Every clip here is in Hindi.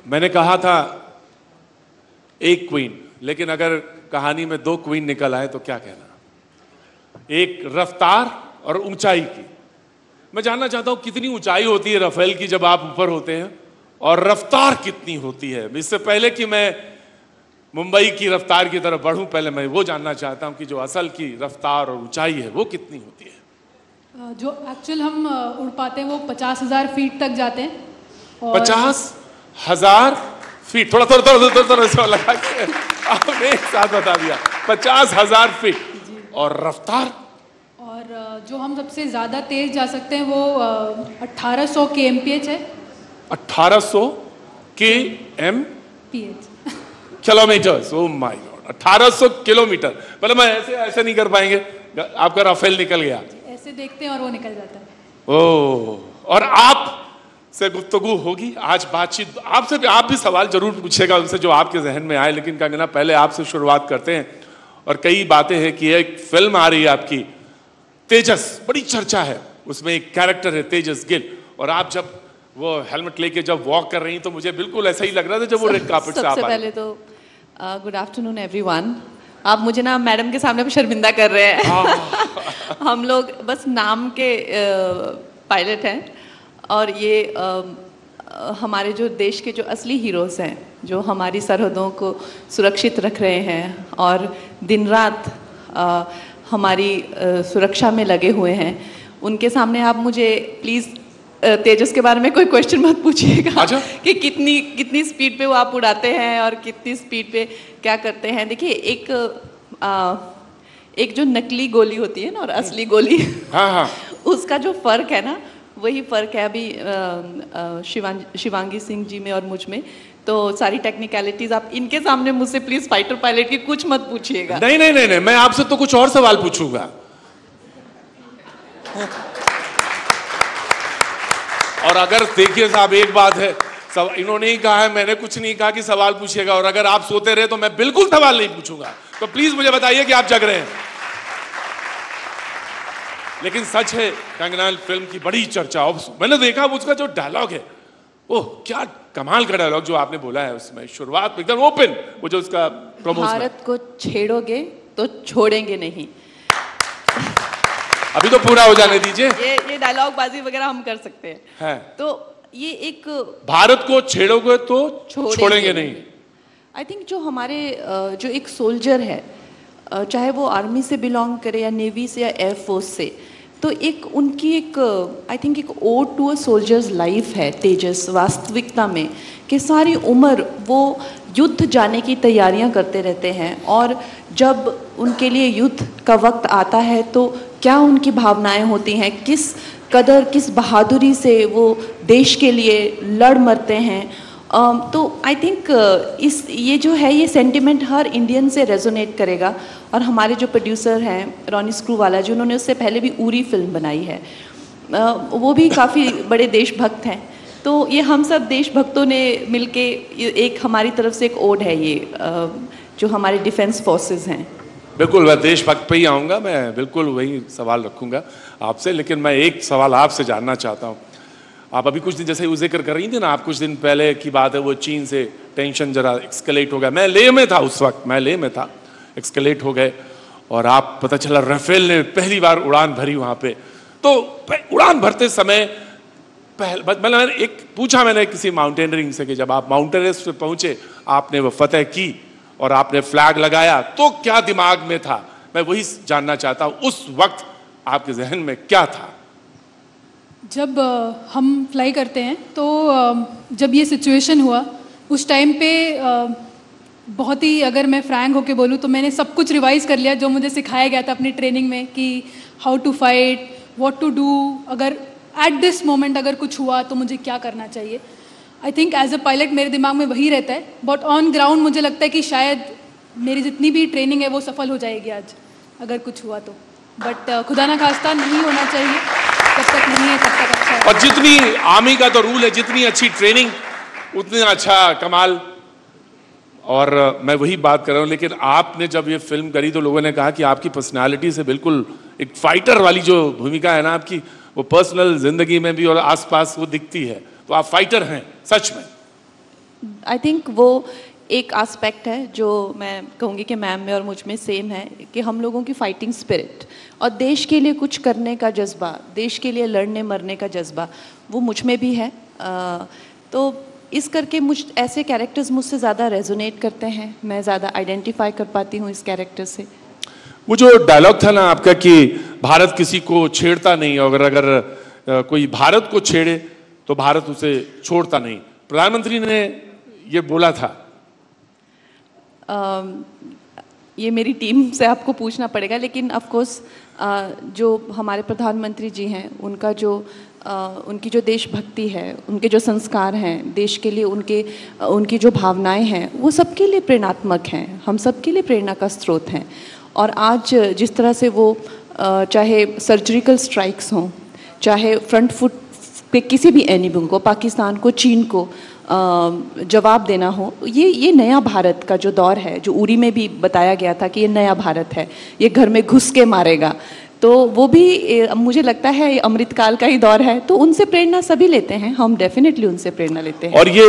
मैंने कहा था एक क्वीन, लेकिन अगर कहानी में दो क्वीन निकल आए तो क्या कहना? एक रफ्तार और ऊंचाई की। मैं जानना चाहता हूं कितनी ऊंचाई होती है राफेल की जब आप ऊपर होते हैं, और रफ्तार कितनी होती है। इससे पहले कि मैं मुंबई की रफ्तार की तरफ बढ़ूं, पहले मैं वो जानना चाहता हूं कि जो असल की रफ्तार और ऊंचाई है वो कितनी होती है। जो एक्चुअल हम उड़ पाते हैं वो 50,000 फीट तक जाते हैं। 50,000 फीट? थोड़ा लगा के आपने एक साथ बता दिया। 50,000 फीट। और रफ्तार? और जो हम सबसे ज्यादा तेज जा सकते हैं वो 1800 kmph है। 1800 kmph kilometres? Oh my God, 1800 kilometre. मतलब मैं ऐसे नहीं कर पाएंगे, आपका राफेल निकल गया। ऐसे देखते हैं और वो निकल जाता है। ओह, और आप से गुफ्तगू होगी आज, बातचीत आपसे भी। आप भी सवाल जरूर पूछेगा उनसे जो आपके जहन में आए, लेकिन कंगना पहले आपसे शुरुआत करते हैं। और कई बातें हैं कि एक फिल्म आ रही है आपकी तेजस, बड़ी चर्चा है, उसमें एक कैरेक्टर है तेजस गिल, और आप जब वो हेलमेट लेके जब वॉक कर रही तो मुझे बिल्कुल ऐसा ही लग रहा था जब वो रेड कार्पेट से आप सबसे पहले तो गुड आफ्टरनून एवरीवन। आप मुझे ना मैडम के सामने शर्मिंदा कर रहे हैं। हम लोग बस नाम के पायलट हैं, और ये हमारे जो देश के जो असली हीरोज हैं, जो हमारी सरहदों को सुरक्षित रख रहे हैं और दिन रात हमारी सुरक्षा में लगे हुए हैं, उनके सामने आप मुझे प्लीज़ तेजस के बारे में कोई क्वेश्चन मत पूछिएगा कि कितनी स्पीड पे वो आप उड़ाते हैं और कितनी स्पीड पे क्या करते हैं। देखिए, एक जो नकली गोली होती है ना और असली गोली, हाँ। उसका जो फर्क है ना, वही फर्क है अभी शिवांगी सिंह जी में और मुझ में। तो सारी टेक्निकलिटीज आप इनके सामने मुझसे प्लीज फाइटर पायलट की कुछ मत पूछिएगा। नहीं, मैं आपसे तो कुछ और सवाल पूछूंगा। और अगर देखिए साहब, एक बात है, सब इन्होंने ही कहा है, मैंने कुछ नहीं कहा कि सवाल पूछिएगा, और अगर आप सोते रहे तो मैं बिल्कुल सवाल नहीं पूछूंगा। तो प्लीज मुझे बताइए कि आप जग रहे हैं। लेकिन सच है, कंगना फिल्म की बड़ी चर्चा, मैंने देखा उसका जो डायलॉग है, ओह क्या कमाल का डायलॉग जो आपने बोला है उसमें, शुरुआत में एकदम ओपन, वो जो उसका प्रमोशन, भारत को छेड़ोगे तो छोड़ेंगे नहीं। अभी तो पूरा हो जाने दीजिए। ये डायलॉग बाजी वगैरह हम कर सकते हैं है। तो ये एक भारत को छेड़ोगे तो छोड़ेंगे नहीं। आई थिंक जो हमारे जो एक सोल्जर है, चाहे वो आर्मी से बिलोंग करे या नेवी से या एयरफोर्स से, तो एक उनकी एक आई थिंक एक ode to a soldier's life है तेजस, वास्तविकता में, कि सारी उम्र वो युद्ध जाने की तैयारियां करते रहते हैं, और जब उनके लिए युद्ध का वक्त आता है तो क्या उनकी भावनाएं होती हैं, किस कदर किस बहादुरी से वो देश के लिए लड़ मरते हैं। तो आई थिंक ये जो है, ये सेंटिमेंट हर इंडियन से रेजोनेट करेगा। और हमारे जो प्रोड्यूसर हैं रॉनी स्क्रूवाला, जिन्होंने उससे पहले भी उरी फिल्म बनाई है, वो भी काफ़ी बड़े देशभक्त हैं। तो ये हम सब देशभक्तों ने मिलके एक हमारी तरफ से एक ओड है ये, जो हमारे डिफेंस फोर्सेस हैं। बिल्कुल, मैं देशभक्त पे ही आऊँगा, मैं बिल्कुल वही सवाल रखूँगा आपसे। लेकिन मैं एक सवाल आपसे जानना चाहता हूँ। आप अभी कुछ दिन जैसे वो जिक्र कर रही थी ना, आप कुछ दिन पहले की बात है, वो चीन से टेंशन जरा एक्सकेलेट हो गया। मैं लेह में था उस वक्त, मैं लेह में था, एक्सकेलेट हो गए, और आप पता चला राफेल ने पहली बार उड़ान भरी वहाँ पे। तो उड़ान भरते समय मतलब एक पूछा मैंने किसी माउंटेनरिंग से कि जब आप माउंट एवरेस्ट पे पहुँचे, आपने वो फतेह की और आपने फ्लैग लगाया, तो क्या दिमाग में था? मैं वही जानना चाहता हूँ, उस वक्त आपके जहन में क्या था? जब हम फ्लाई करते हैं तो जब ये सिचुएशन हुआ, उस टाइम पे बहुत ही, अगर मैं फ्रैंक होके बोलूँ तो मैंने सब कुछ रिवाइज कर लिया जो मुझे सिखाया गया था अपनी ट्रेनिंग में, कि how to fight, what to do, अगर एट दिस मोमेंट अगर कुछ हुआ तो मुझे क्या करना चाहिए। I think as a pilot मेरे दिमाग में वही रहता है, बट ऑन ग्राउंड मुझे लगता है कि शायद मेरी जितनी भी ट्रेनिंग है वो सफल हो जाएगी आज अगर कुछ हुआ तो। बट खुदा ना खास्ता नहीं होना चाहिए, जब तक नहीं है तब तक अच्छा है। और जितनी आर्मी का तो रूल है, जितनी अच्छी ट्रेनिंग उतनी अच्छा कमाल। और मैं वही बात कर रहा हूँ। लेकिन आपने जब ये फिल्म करी तो लोगों ने कहा कि आपकी पर्सनालिटी से बिल्कुल एक फाइटर वाली जो भूमिका है ना आपकी, वो पर्सनल जिंदगी में भी और आसपास वो दिखती है। तो आप फाइटर हैं सच में? आई थिंक वो एक एस्पेक्ट है जो मैं कहूँगी कि मैम में और मुझ में सेम है, कि हम लोगों की फाइटिंग स्पिरिट और देश के लिए कुछ करने का जज्बा, देश के लिए लड़ने मरने का जज्बा, वो मुझ में भी है। तो इस करके ऐसे कैरेक्टर्स मुझसे ज़्यादा रेजोनेट करते हैं, मैं ज़्यादा आइडेंटिफाई कर पाती हूँ इस कैरेक्टर से। वो जो डायलॉग था ना आपका कि भारत किसी को छेड़ता नहीं, और अगर कोई भारत को छेड़े तो भारत उसे छोड़ता नहीं, प्रधानमंत्री ने ये बोला था। ये मेरी टीम से आपको पूछना पड़ेगा, लेकिन ऑफ कोर्स जो हमारे प्रधानमंत्री जी हैं उनका जो उनकी जो देशभक्ति है, उनके जो संस्कार हैं देश के लिए, उनकी जो भावनाएं हैं, वो सबके लिए प्रेरणात्मक हैं, हम सबके लिए प्रेरणा का स्रोत हैं। और आज जिस तरह से वो चाहे सर्जिकल स्ट्राइक्स हों, चाहे फ्रंट फुट पे किसी भी एनिमी को, पाकिस्तान को, चीन को जवाब देना हो, ये नया भारत का जो दौर है, जो उरी में भी बताया गया था कि ये नया भारत है, ये घर में घुस के मारेगा, तो वो भी मुझे लगता है अमृतकाल का ही दौर है। तो उनसे प्रेरणा सभी लेते हैं, हम डेफिनेटली उनसे प्रेरणा लेते हैं। और ये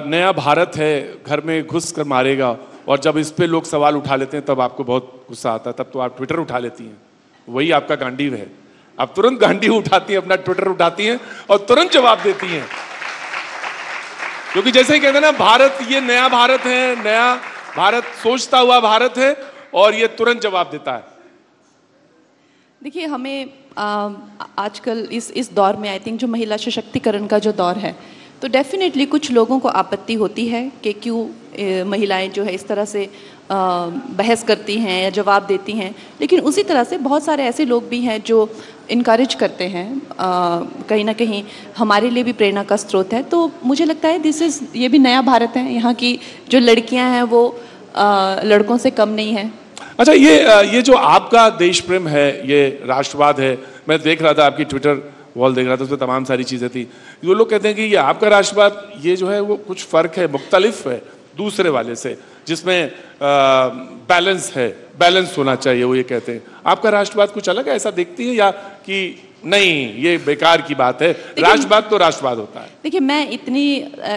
नया भारत है, घर में घुस कर मारेगा, और जब इस पे लोग सवाल उठा लेते हैं तब आपको बहुत गुस्सा आता है, तब तो आप ट्विटर उठा लेती हैं, वही आपका गांडीव है। आप तुरंत गांडीव उठाती हैं, अपना ट्विटर उठाती हैं और तुरंत जवाब देती हैं, क्योंकि जैसे ही कहते हैं ना, भारत ये नया भारत है, नया भारत सोचता हुआ भारत है, और ये तुरंत जवाब देता है। देखिए, हमें आजकल इस दौर में आई थिंक जो महिला सशक्तिकरण का जो दौर है, तो डेफिनेटली कुछ लोगों को आपत्ति होती है कि क्यों महिलाएं जो है इस तरह से बहस करती हैं या जवाब देती हैं, लेकिन उसी तरह से बहुत सारे ऐसे लोग भी हैं जो इनकरेज करते हैं, कहीं ना कहीं हमारे लिए भी प्रेरणा का स्रोत है। तो मुझे लगता है ये भी नया भारत है, यहाँ की जो लड़कियाँ हैं वो लड़कों से कम नहीं हैं। अच्छा, ये जो आपका देश प्रेम है, ये राष्ट्रवाद है, मैं देख रहा था आपकी ट्विटर वॉल देख रहा था, उसमें तमाम सारी चीज़ें थी। वो लोग कहते हैं कि ये आपका राष्ट्रवाद, ये जो है वो कुछ फ़र्क है, मुख्तलिफ है दूसरे वाले से, जिसमें बैलेंस है, बैलेंस होना चाहिए, वो ये कहते हैं। आपका राष्ट्रवाद कुछ अलग है, ऐसा देखती है, या कि नहीं ये बेकार की बात है, राष्ट्रवाद तो राष्ट्रवाद होता है? देखिए, मैं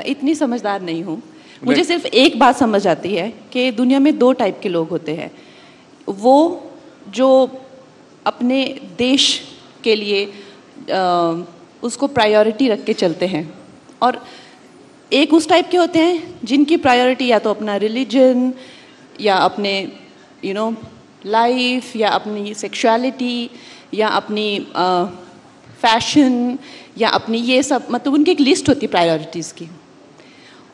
इतनी समझदार नहीं हूँ, मुझे सिर्फ एक बात समझ आती है कि दुनिया में 2 टाइप के लोग होते हैं। वो जो अपने देश के लिए उसको प्रायोरिटी रख के चलते हैं, और एक उस टाइप के होते हैं जिनकी प्रायोरिटी या तो अपना रिलीजन, या अपने लाइफ, या अपनी सेक्सुअलिटी, या अपनी फैशन, या अपनी ये सब, मतलब उनकी एक लिस्ट होती है प्रायोरिटीज़ की।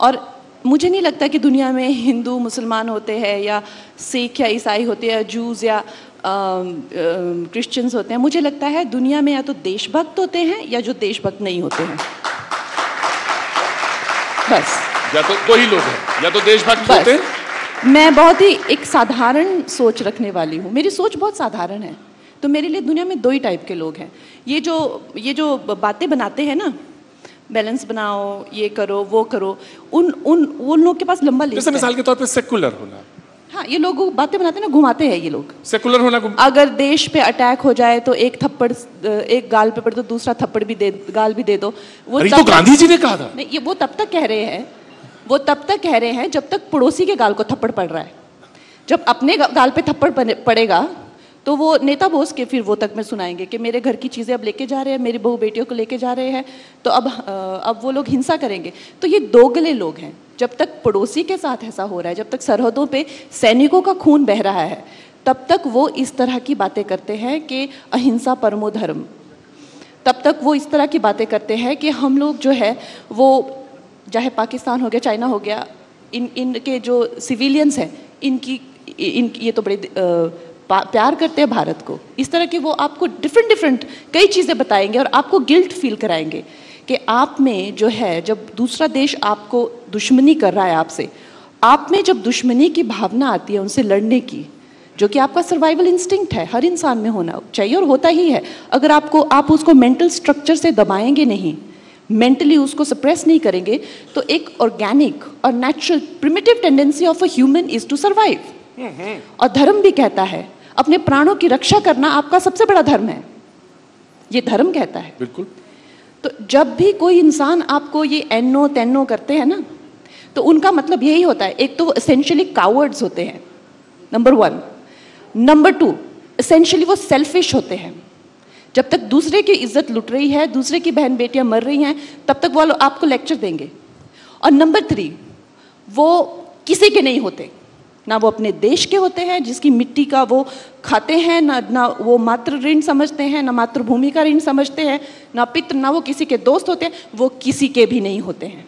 और मुझे नहीं लगता कि दुनिया में हिंदू मुसलमान होते हैं, या सिख या ईसाई होते हैं, या जूस या क्रिश्चियंस होते हैं। मुझे लगता है दुनिया में या तो देशभक्त होते हैं या जो देशभक्त नहीं होते हैं, बस। या तो 2 ही लोग हैं, या तो देशभक्त होते हैं। मैं बहुत ही एक साधारण सोच रखने वाली हूँ, मेरी सोच बहुत साधारण है, तो मेरे लिए दुनिया में 2 ही टाइप के लोग हैं। ये जो बातें बनाते हैं ना, बैलेंस बनाओ, ये करो, वो करो, उन लोगों के पास लंबा लिस्ट है। जैसे मिसाल के तौर पे सेकुलर होना, हाँ, ये लोग बातें बनाते हैं ना, घुमाते हैं ये लोग। सेकुलर होना, अगर देश पे अटैक हो जाए तो एक थप्पड़, एक गाल पे पड़े तो दूसरा थप्पड़ भी गाल भी दे दो। वो तो गांधी जी ने कहा था। नहीं, ये वो तब तक कह रहे हैं जब तक पड़ोसी के गाल को थप्पड़ पड़ रहा है। जब अपने गाल पे थप्पड़ पड़ेगा तो वो नेता बोस के फिर वो तक में सुनाएंगे कि मेरे घर की चीज़ें अब लेके जा रहे हैं, मेरी बहू बेटियों को लेके जा रहे हैं, तो अब वो लोग हिंसा करेंगे। तो ये दोगले लोग हैं। जब तक पड़ोसी के साथ ऐसा हो रहा है, जब तक सरहदों पे सैनिकों का खून बह रहा है, तब तक वो इस तरह की बातें करते हैं कि अहिंसा परमो धर्म। तब तक वो इस तरह की बातें करते हैं कि हम लोग जो है वो, चाहे पाकिस्तान हो गया, चाइना हो गया, इनके जो सिविलियंस हैं, ये तो बड़े प्यार करते हैं भारत को। इस तरह के वो आपको डिफरेंट कई चीज़ें बताएंगे और आपको गिल्ट फील कराएंगे कि आप में जो है, जब दूसरा देश आपको दुश्मनी कर रहा है आपसे, आप में जब दुश्मनी की भावना आती है उनसे लड़ने की, जो कि आपका सर्वाइवल इंस्टिंक्ट है, हर इंसान में होना चाहिए और होता ही है। अगर आप उसको मेंटल स्ट्रक्चर से दबाएंगे नहीं, मेंटली उसको सप्रेस नहीं करेंगे, तो एक ऑर्गेनिक और natural primitive tendency of a human is to survive. और धर्म भी कहता है अपने प्राणों की रक्षा करना आपका सबसे बड़ा धर्म है, ये धर्म कहता है। बिल्कुल। तो जब भी कोई इंसान आपको ये एनो तेनो करते हैं ना, तो उनका मतलब यही होता है, एक तो वो एसेंशियली कावर्ड्स होते हैं, नंबर 1। नंबर 2, एसेंशियली वो सेल्फिश होते हैं। जब तक दूसरे की इज्जत लुट रही है, दूसरे की बहन बेटियां मर रही हैं, तब तक वो आपको लेक्चर देंगे। और नंबर 3, वो किसी के नहीं होते, ना वो अपने देश के होते हैं जिसकी मिट्टी का वो खाते हैं, ना वो मातृ ऋण समझते हैं, ना मातृभूमि का ऋण समझते हैं, ना पितृ, ना वो किसी के दोस्त होते हैं, वो किसी के भी नहीं होते हैं।